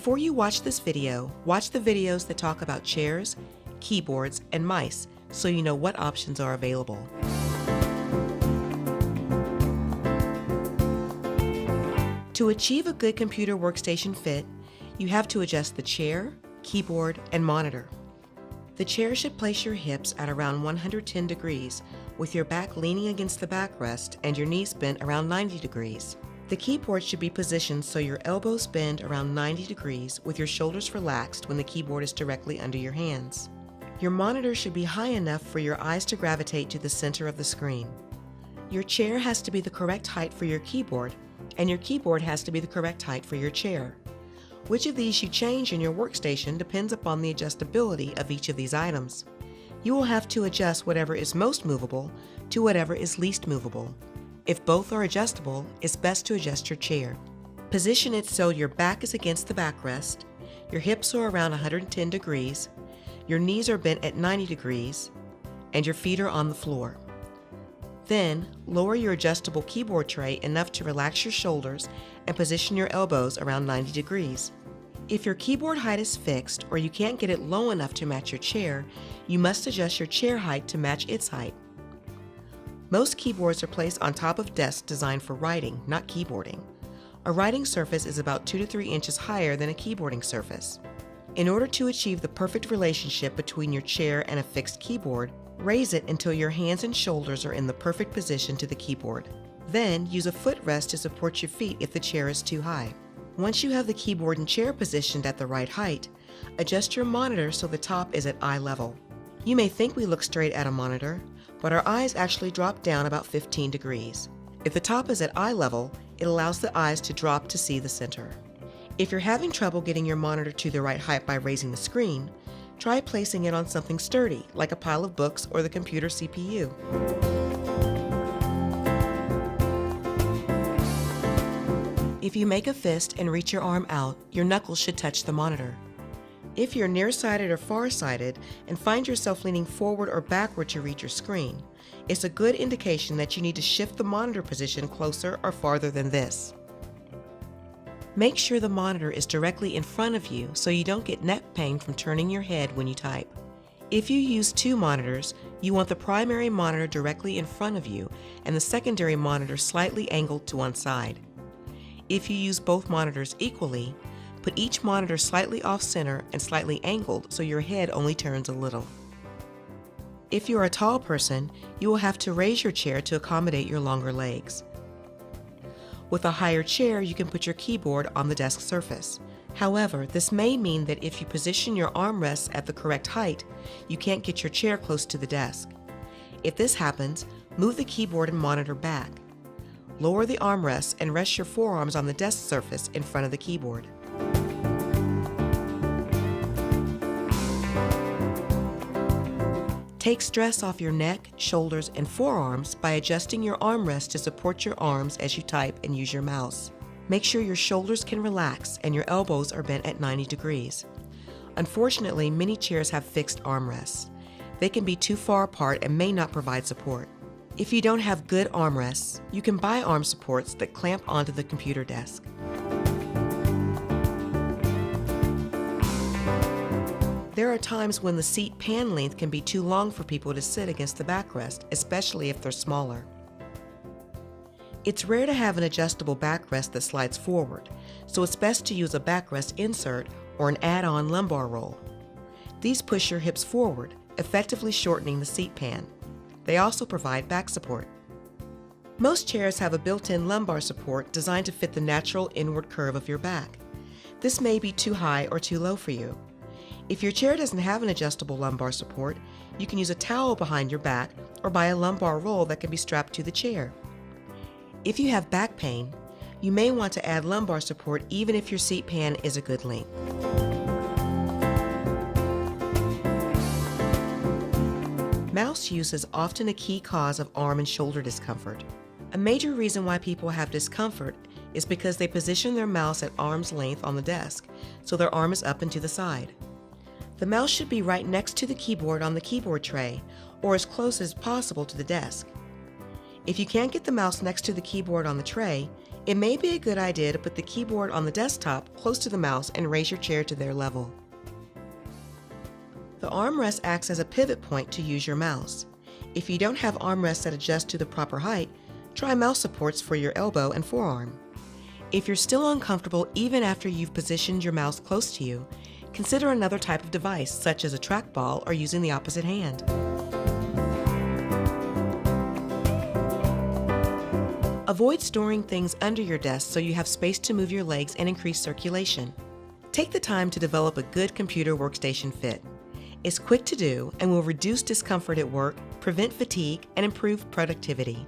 Before you watch this video, watch the videos that talk about chairs, keyboards, and mice so you know what options are available. To achieve a good computer workstation fit, you have to adjust the chair, keyboard, and monitor. The chair should place your hips at around 110 degrees, with your back leaning against the backrest and your knees bent around 90 degrees. The keyboard should be positioned so your elbows bend around 90 degrees with your shoulders relaxed when the keyboard is directly under your hands. Your monitor should be high enough for your eyes to gravitate to the center of the screen. Your chair has to be the correct height for your keyboard, and your keyboard has to be the correct height for your chair. Which of these you change in your workstation depends upon the adjustability of each of these items. You will have to adjust whatever is most movable to whatever is least movable. If both are adjustable, it's best to adjust your chair. Position it so your back is against the backrest, your hips are around 110 degrees, your knees are bent at 90 degrees, and your feet are on the floor. Then, lower your adjustable keyboard tray enough to relax your shoulders and position your elbows around 90 degrees. If your keyboard height is fixed or you can't get it low enough to match your chair, you must adjust your chair height to match its height. Most keyboards are placed on top of desks designed for writing, not keyboarding. A writing surface is about 2 to 3 inches higher than a keyboarding surface. In order to achieve the perfect relationship between your chair and a fixed keyboard, raise it until your hands and shoulders are in the perfect position to the keyboard. Then, use a footrest to support your feet if the chair is too high. Once you have the keyboard and chair positioned at the right height, adjust your monitor so the top is at eye level. You may think we look straight at a monitor, but our eyes actually drop down about 15 degrees. If the top is at eye level, it allows the eyes to drop to see the center. If you're having trouble getting your monitor to the right height by raising the screen, try placing it on something sturdy, like a pile of books or the computer CPU. If you make a fist and reach your arm out, your knuckles should touch the monitor. If you're nearsighted or farsighted and find yourself leaning forward or backward to reach your screen, it's a good indication that you need to shift the monitor position closer or farther than this. Make sure the monitor is directly in front of you so you don't get neck pain from turning your head when you type. If you use 2 monitors, you want the primary monitor directly in front of you and the secondary monitor slightly angled to one side. If you use both monitors equally, put each monitor slightly off-center and slightly angled so your head only turns a little. If you're a tall person, you will have to raise your chair to accommodate your longer legs. With a higher chair, you can put your keyboard on the desk surface. However, this may mean that if you position your armrests at the correct height, you can't get your chair close to the desk. If this happens, move the keyboard and monitor back. Lower the armrests and rest your forearms on the desk surface in front of the keyboard. Take stress off your neck, shoulders, and forearms by adjusting your armrest to support your arms as you type and use your mouse. Make sure your shoulders can relax and your elbows are bent at 90 degrees. Unfortunately, many chairs have fixed armrests. They can be too far apart and may not provide support. If you don't have good armrests, you can buy arm supports that clamp onto the computer desk. There are times when the seat pan length can be too long for people to sit against the backrest, especially if they're smaller. It's rare to have an adjustable backrest that slides forward, so it's best to use a backrest insert or an add-on lumbar roll. These push your hips forward, effectively shortening the seat pan. They also provide back support. Most chairs have a built-in lumbar support designed to fit the natural inward curve of your back. This may be too high or too low for you. If your chair doesn't have an adjustable lumbar support, you can use a towel behind your back or buy a lumbar roll that can be strapped to the chair. If you have back pain, you may want to add lumbar support even if your seat pan is a good length. Mouse use is often a key cause of arm and shoulder discomfort. A major reason why people have discomfort is because they position their mouse at arm's length on the desk, so their arm is up and to the side. The mouse should be right next to the keyboard on the keyboard tray, or as close as possible to the desk. If you can't get the mouse next to the keyboard on the tray, It may be a good idea to put the keyboard on the desktop close to the mouse and raise your chair to their level. The armrest acts as a pivot point to use your mouse. If you don't have armrests that adjust to the proper height, try mouse supports for your elbow and forearm. If you're still uncomfortable even after you've positioned your mouse close to you, consider another type of device such as a trackball or using the opposite hand. Avoid storing things under your desk so you have space to move your legs and increase circulation. Take the time to develop a good computer workstation fit. It's quick to do and will reduce discomfort at work, prevent fatigue, and improve productivity.